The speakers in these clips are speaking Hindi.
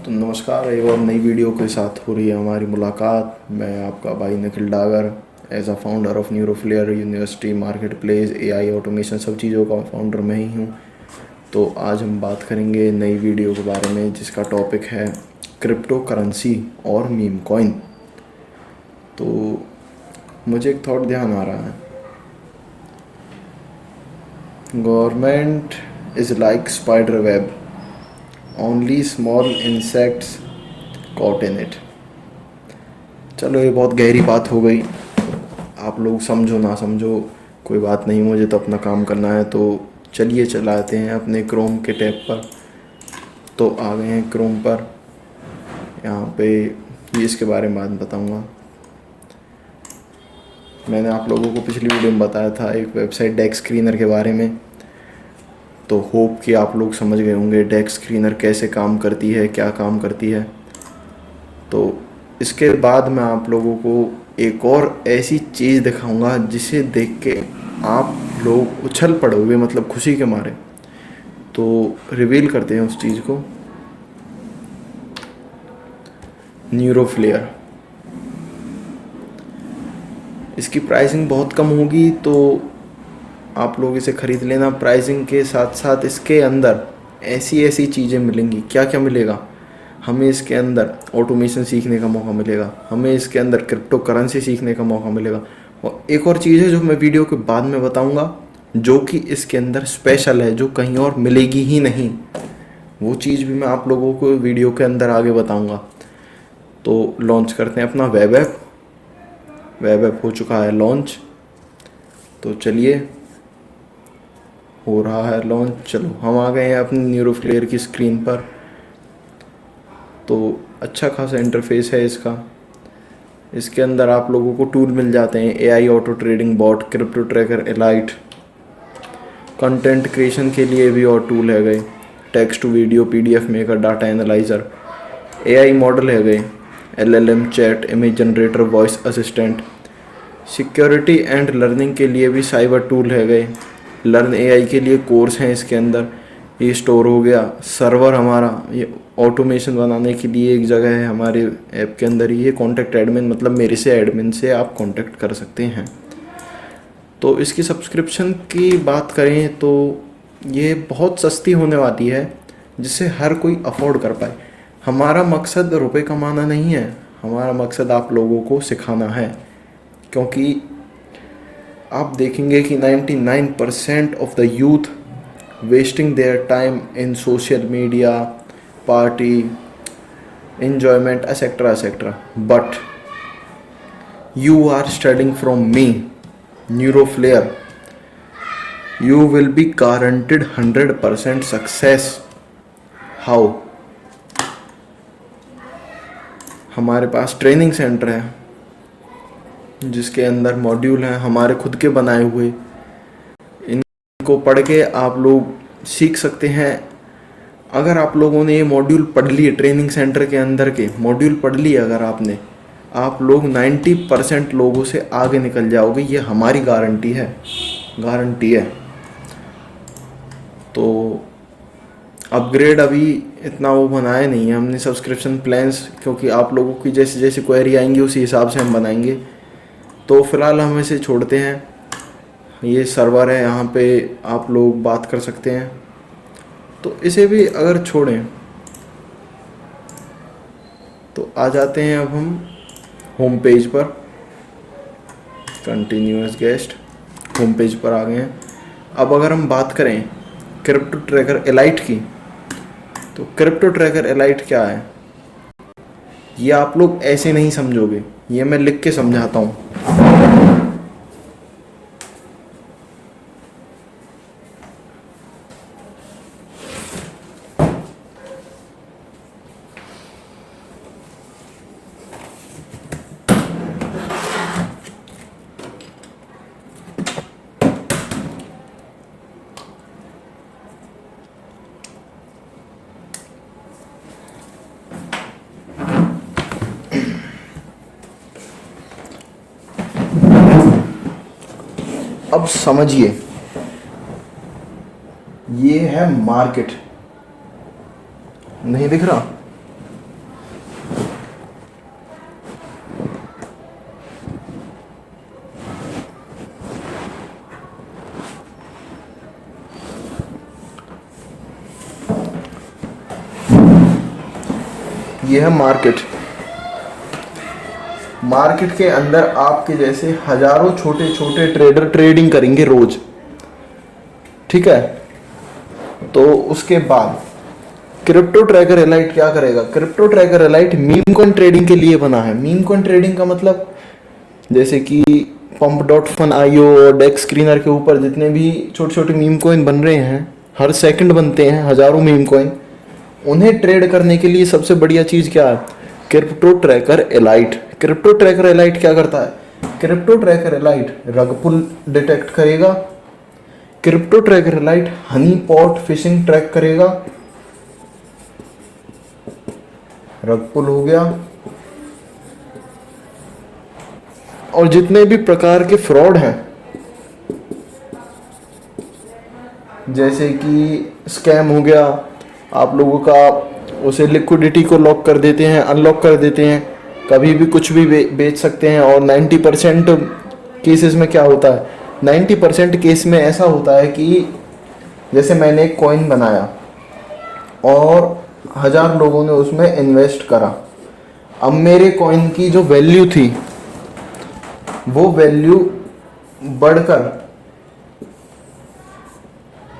तो नमस्कार, एक और नई वीडियो के साथ हो रही है हमारी मुलाकात। मैं आपका भाई Nikhil Dagar, as a founder of neuroflare university market place AI automation, सब चीज़ों का फाउंडर मैं ही हूँ। तो आज हम बात करेंगे नई वीडियो के बारे में जिसका टॉपिक है क्रिप्टो करेंसी और मीम कॉइन। तो मुझे एक थॉट ध्यान आ रहा है, government is like spider web, only small insects caught in it. चलो ये बहुत गहरी बात हो गई, आप लोग समझो ना समझो कोई बात नहीं, मुझे तो अपना काम करना है। तो चलिए चलाते हैं अपने क्रोम के टैब पर। तो आ गए हैं क्रोम पर, यहाँ पे ये इसके बारे में बात बताऊँगा। मैंने आप लोगों को पिछली वीडियो में बताया था एक वेबसाइट डेक स्क्रीनर के बारे में, तो होप कि आप लोग समझ गए होंगे डेक स्क्रीनर कैसे काम करती है, क्या काम करती है। तो इसके बाद मैं आप लोगों को एक और ऐसी चीज़ दिखाऊंगा जिसे देख के आप लोग उछल पड़ोगे, मतलब खुशी के मारे। तो रिवील करते हैं उस चीज़ को। न्यूरोफ्लेयर, इसकी प्राइसिंग बहुत कम होगी, तो आप लोग इसे ख़रीद लेना। प्राइसिंग के साथ साथ इसके अंदर ऐसी ऐसी चीज़ें मिलेंगी। क्या क्या मिलेगा? हमें इसके अंदर ऑटोमेशन सीखने का मौका मिलेगा, हमें इसके अंदर क्रिप्टो करेंसी सीखने का मौका मिलेगा। और एक और चीज़ है जो मैं वीडियो के बाद में बताऊंगा, जो कि इसके अंदर स्पेशल है, जो कहीं और मिलेगी ही नहीं। वो चीज़ भी मैं आप लोगों को वीडियो के अंदर आगे बताऊंगा। तो लॉन्च करते हैं अपना वेब ऐप। वेब ऐप हो चुका है लॉन्च, तो चलिए, हो रहा है लॉन्च। चलो हम आ गए हैं अपनी न्यूरोफ्लेयर की स्क्रीन पर। तो अच्छा खासा इंटरफेस है इसका। इसके अंदर आप लोगों को टूल मिल जाते हैं, AI auto trading bot, crypto tracker elite, content creation के लिए भी और टूल है गए, text to video, PDF maker, data analyser, AI model है गए, LLM, chat, image generator, voice assistant, security and learning के लिए भी साइबर टूल है गए, लर्न एआई के लिए कोर्स हैं इसके अंदर। ये स्टोर हो गया सर्वर हमारा, ये ऑटोमेशन बनाने के लिए एक जगह है हमारे ऐप के अंदर ही। ये कॉन्टैक्ट एडमिन, मतलब मेरे से एडमिन से आप कॉन्टैक्ट कर सकते हैं। तो इसकी सब्सक्रिप्शन की बात करें तो ये बहुत सस्ती होने वाली है, जिसे हर कोई अफोर्ड कर पाए। हमारा मकसद रुपए कमाना नहीं है, हमारा मकसद आप लोगों को सिखाना है। क्योंकि आप देखेंगे कि 99% of the youth wasting their time in social media, party, enjoyment, etc. etc. But you are studying from me, Neuroflare. You will be guaranteed 100% success. How? हमारे पास ट्रेनिंग सेंटर है जिसके अंदर मॉड्यूल हैं हमारे खुद के बनाए हुए। इनको पढ़ के आप लोग सीख सकते हैं। अगर आप लोगों ने ये मॉड्यूल पढ़ लिए, ट्रेनिंग सेंटर के अंदर के मॉड्यूल पढ़ लिए अगर आपने, आप लोग 90% लोगों से आगे निकल जाओगे। ये हमारी गारंटी है, गारंटी है। तो अपग्रेड अभी इतना वो बनाया नहीं है हमने सब्सक्रिप्शन प्लान्स, क्योंकि आप लोगों की जैसे जैसे क्वेरी आएंगी उसी हिसाब से हम बनाएंगे। तो फ़िलहाल हम इसे छोड़ते हैं। ये सर्वर है, यहाँ पे आप लोग बात कर सकते हैं। तो इसे भी अगर छोड़ें तो आ जाते हैं अब हम होम पेज पर। कंटिन्यूअस गेस्ट, होम पेज पर आ गए हैं। अब अगर हम बात करें क्रिप्टो ट्रैकर एलाइट की, तो क्रिप्टो ट्रैकर एलाइट क्या है ये आप लोग ऐसे नहीं समझोगे, ये मैं लिख के समझाता हूँ। अब समझिए, ये है मार्केट, नहीं दिख रहा? ये है मार्केट। मार्केट के अंदर आपके जैसे हजारों छोटे छोटे ट्रेडर ट्रेडिंग करेंगे रोज, ठीक है। तो उसके बाद क्रिप्टो ट्रैकर एलाइट क्या करेगा? Crypto tracker elite meme coin trading के लिए बना है। मीम कॉइन ट्रेडिंग का मतलब जैसे कि pump.fun.io और डेक्स स्क्रीनर के ऊपर जितने भी छोटे छोटे मीम कॉइन बन रहे हैं, हर सेकंड बनते हैं हजारों मीम कॉइन, उन्हें ट्रेड करने के लिए सबसे बढ़िया चीज़ क्या है? Crypto tracker elite. Crypto tracker elite क्या करता है? Crypto tracker elite rug pull detect करेगा, crypto tracker elite honey pot phishing track करेगा, रग पुल हो गया, और जितने भी प्रकार के फ्रॉड हैं जैसे कि स्कैम हो गया आप लोगों का, उसे लिक्विडिटी को लॉक कर देते हैं, अनलॉक कर देते हैं, कभी भी कुछ भी बेच सकते हैं। और 90% केसेस में क्या होता है? 90% केस में ऐसा होता है कि जैसे मैंने एक कॉइन बनाया और 1000 लोगों ने उसमें इन्वेस्ट करा। अब मेरे कॉइन की जो वैल्यू थी वो वैल्यू बढ़कर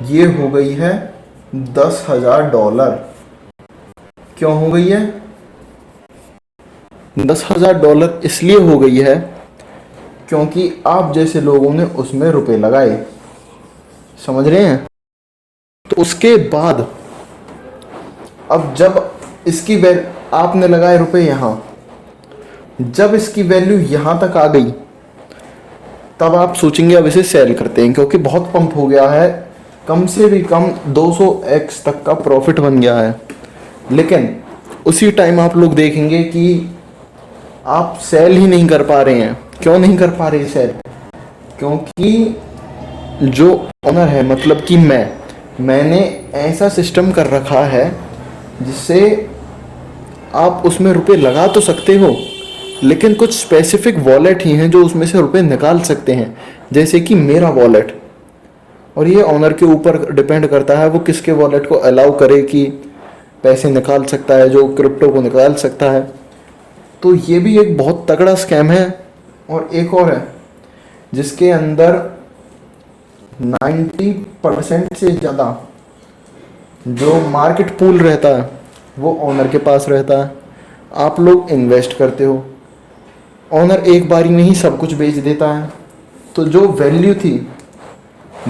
ये हो गई है $10,000। क्यों हो गई है $10,000? इसलिए हो गई है क्योंकि आप जैसे लोगों ने उसमें रुपए लगाए, समझ रहे हैं। तो उसके बाद अब जब इसकी आपने लगाए रुपए यहाँ, जब इसकी वैल्यू यहाँ तक आ गई तब आप सोचेंगे अब इसे सेल करते हैं, क्योंकि बहुत पंप हो गया है, कम से भी कम 200x तक का प्रॉफिट बन गया है। लेकिन उसी टाइम आप लोग देखेंगे कि आप सेल ही नहीं कर पा रहे हैं। क्यों नहीं कर पा रहे सेल? क्योंकि जो ओनर है, मतलब कि मैंने ऐसा सिस्टम कर रखा है जिससे आप उसमें रुपए लगा तो सकते हो, लेकिन कुछ स्पेसिफिक वॉलेट ही हैं जो उसमें से रुपए निकाल सकते हैं, जैसे कि मेरा वॉलेट। और ये ओनर के ऊपर डिपेंड करता है वो किसके वॉलेट को अलाउ करे कि पैसे निकाल सकता है, जो क्रिप्टो को निकाल सकता है। तो ये भी एक बहुत तगड़ा स्कैम है। और एक और है जिसके अंदर 90% से ज़्यादा जो मार्केट पूल रहता है वो ओनर के पास रहता है। आप लोग इन्वेस्ट करते हो, ओनर एक बारी में ही सब कुछ बेच देता है, तो जो वैल्यू थी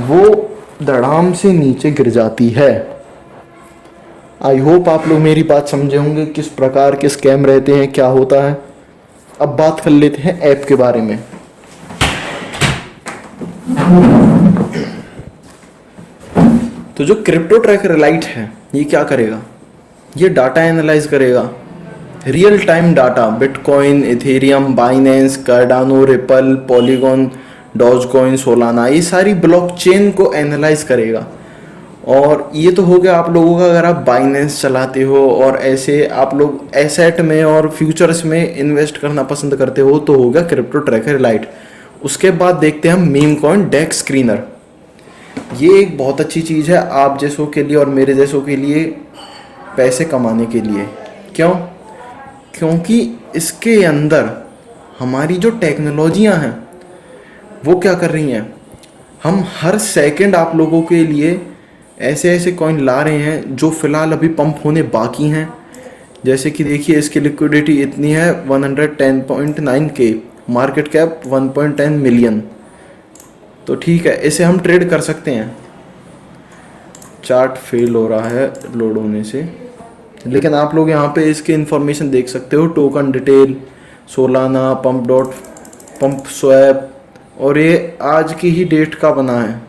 वो धड़ाम से नीचे गिर जाती है। आई होप आप लोग मेरी बात समझे होंगे किस प्रकार के स्कैम रहते हैं, क्या होता है। अब बात कर लेते हैं ऐप के बारे में। तो जो क्रिप्टो ट्रैकर एलाइट है ये क्या करेगा? ये डाटा एनालाइज करेगा, real time data, bitcoin, Ethereum, Binance, Cardano, ripple, polygon, Dogecoin, Solana, ये सारी ब्लॉकचेन को एनालाइज करेगा। और ये तो हो गया आप लोगों का अगर आप बाइनेंस चलाते हो और ऐसे आप लोग एसेट में और फ्यूचर्स में इन्वेस्ट करना पसंद करते हो, तो हो गया क्रिप्टो ट्रैकर एलाइट। उसके बाद देखते हैं हम मीम कॉइन डेक्स स्क्रीनर। ये एक बहुत अच्छी चीज़ है आप जैसों के लिए और मेरे जैसों के लिए पैसे कमाने के लिए। क्यों? क्योंकि इसके अंदर हमारी जो टेक्नोलॉजियाँ हैं वो क्या कर रही हैं, हम हर सेकंड आप लोगों के लिए ऐसे ऐसे कॉइन ला रहे हैं जो फ़िलहाल अभी पंप होने बाकी हैं। जैसे कि देखिए इसकी लिक्विडिटी इतनी है 110.9K, मार्केट कैप 1.10 मिलियन। तो ठीक है, इसे हम ट्रेड कर सकते हैं। चार्ट फेल हो रहा है लोड होने से, लेकिन आप लोग यहाँ पे इसकी इंफॉर्मेशन देख सकते हो, token detail, Solana, pump swap, और ये आज की ही डेट का बना है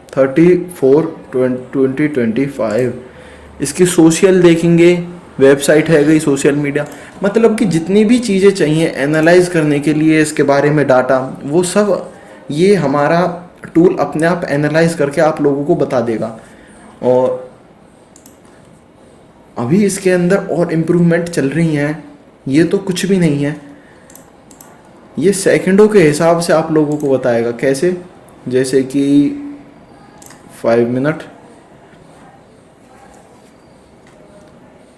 34/2025। इसकी सोशल देखेंगे, वेबसाइट है गई, सोशल मीडिया, मतलब कि जितनी भी चीज़ें चाहिए एनालाइज करने के लिए इसके बारे में डाटा, वो सब ये हमारा टूल अपने आप एनालाइज करके आप लोगों को बता देगा। और अभी इसके अंदर और इम्प्रूवमेंट चल रही हैं, ये तो कुछ भी नहीं है, ये सेकंडों के हिसाब से आप लोगों को बताएगा। कैसे? जैसे कि 5 मिनट,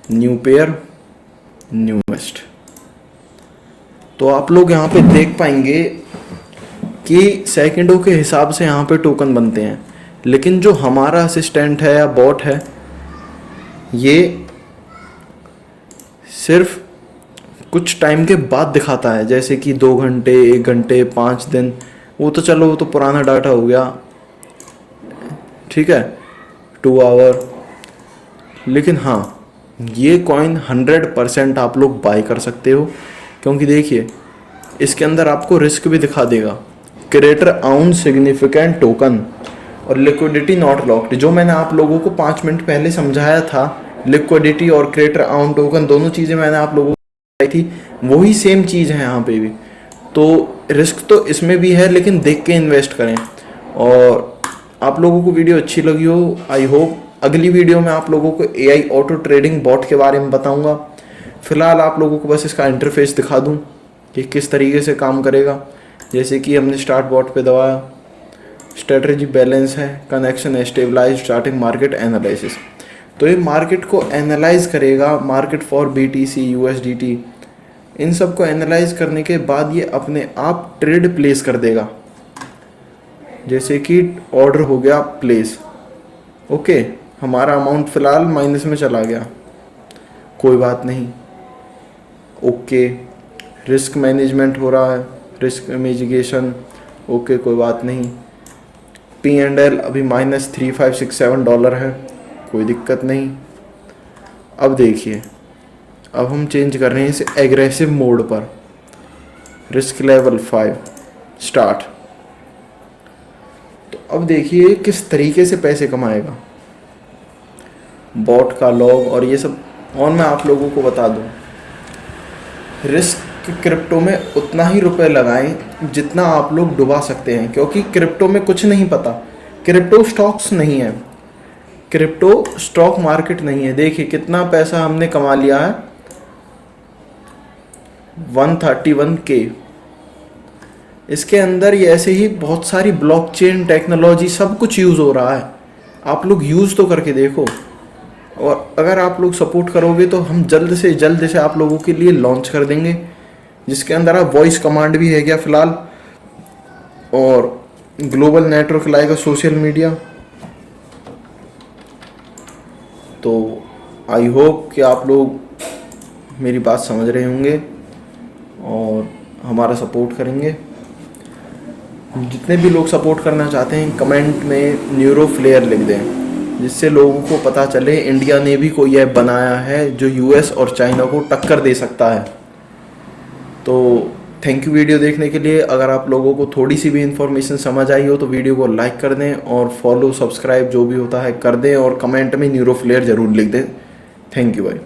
न्यू पेयर, न्यूएस्ट। तो आप लोग यहाँ पे देख पाएंगे कि सेकंडों के हिसाब से यहाँ पे टोकन बनते हैं, लेकिन जो हमारा असिस्टेंट है या बॉट है ये सिर्फ कुछ टाइम के बाद दिखाता है, जैसे कि 2 घंटे, 1 घंटे, 5 दिन। वो तो चलो वो तो पुराना डाटा हो गया, ठीक है, 2 आवर। लेकिन हाँ, ये कॉइन 100% आप लोग बाय कर सकते हो, क्योंकि देखिए इसके अंदर आपको रिस्क भी दिखा देगा, क्रिएटर आउन सिग्निफिकेंट टोकन और लिक्विडिटी नॉट लॉक्ड। जो मैंने आप लोगों को 5 मिनट पहले समझाया था, लिक्विडिटी और क्रिएटर आउन टोकन दोनों चीज़ें मैंने आप लोगों को बताई थी, वही सेम चीज़ है यहाँ पे भी। तो रिस्क तो इसमें भी है, लेकिन देख के इन्वेस्ट करें। और आप लोगों को वीडियो अच्छी लगी हो, आई होप। अगली वीडियो में आप लोगों को AI ऑटो ट्रेडिंग बॉट के बारे में बताऊंगा। फिलहाल आप लोगों को बस इसका इंटरफेस दिखा दूं कि किस तरीके से काम करेगा। जैसे कि हमने स्टार्ट बॉट पे दबाया, स्ट्रेटजी बैलेंस है, कनेक्शन है, स्टेबलाइज, स्टार्टिंग मार्केट एनालिसिस। तो ये मार्केट को एनालाइज करेगा, मार्केट फॉर BTC, USDT, इन सब को एनालाइज करने के बाद ये अपने आप ट्रेड प्लेस कर देगा। जैसे कि ऑर्डर हो गया प्लेस, ओके, हमारा अमाउंट फ़िलहाल माइनस में चला गया, कोई बात नहीं, ओके। रिस्क मैनेजमेंट हो रहा है, रिस्क मिटिगेशन, ओके, कोई बात नहीं। P&L अभी -$3567 है, कोई दिक्कत नहीं। अब देखिए, अब हम चेंज कर रहे हैं इसे एग्रेसिव मोड पर, रिस्क लेवल 5 स्टार्ट। तो अब देखिए किस तरीके से पैसे कमाएगा। बॉट का लॉग और ये सब और मैं आप लोगों को बता दूं, रिस्क क्रिप्टो में उतना ही रुपए लगाएं जितना आप लोग डुबा सकते हैं, क्योंकि क्रिप्टो में कुछ नहीं पता। क्रिप्टो स्टॉक्स नहीं है, क्रिप्टो स्टॉक मार्केट नहीं है। देखिए कितना पैसा हमने कमा लिया है, 131K। इसके अंदर ये ऐसे ही बहुत सारी ब्लॉकचेन टेक्नोलॉजी सब कुछ यूज़ हो रहा है, आप लोग यूज़ तो करके देखो। और अगर आप लोग सपोर्ट करोगे तो हम जल्द से आप लोगों के लिए लॉन्च कर देंगे, जिसके अंदर आप वॉइस कमांड भी है क्या फ़िलहाल, और ग्लोबल नेटवर्क लाएगा, सोशल मीडिया। तो आई होप कि आप लोग मेरी बात समझ रहे होंगे और हमारा सपोर्ट करेंगे। जितने भी लोग सपोर्ट करना चाहते हैं कमेंट में न्यूरो फ्लेयर लिख दें, जिससे लोगों को पता चले इंडिया ने भी कोई ऐप बनाया है जो US और चाइना को टक्कर दे सकता है। तो थैंक यू वीडियो देखने के लिए। अगर आप लोगों को थोड़ी सी भी इन्फॉर्मेशन समझ आई हो तो वीडियो को लाइक कर दें और फॉलो सब्सक्राइब जो भी होता है कर दें, और कमेंट में न्यूरो फ्लेयर ज़रूर लिख दें। थैंक यू भाई।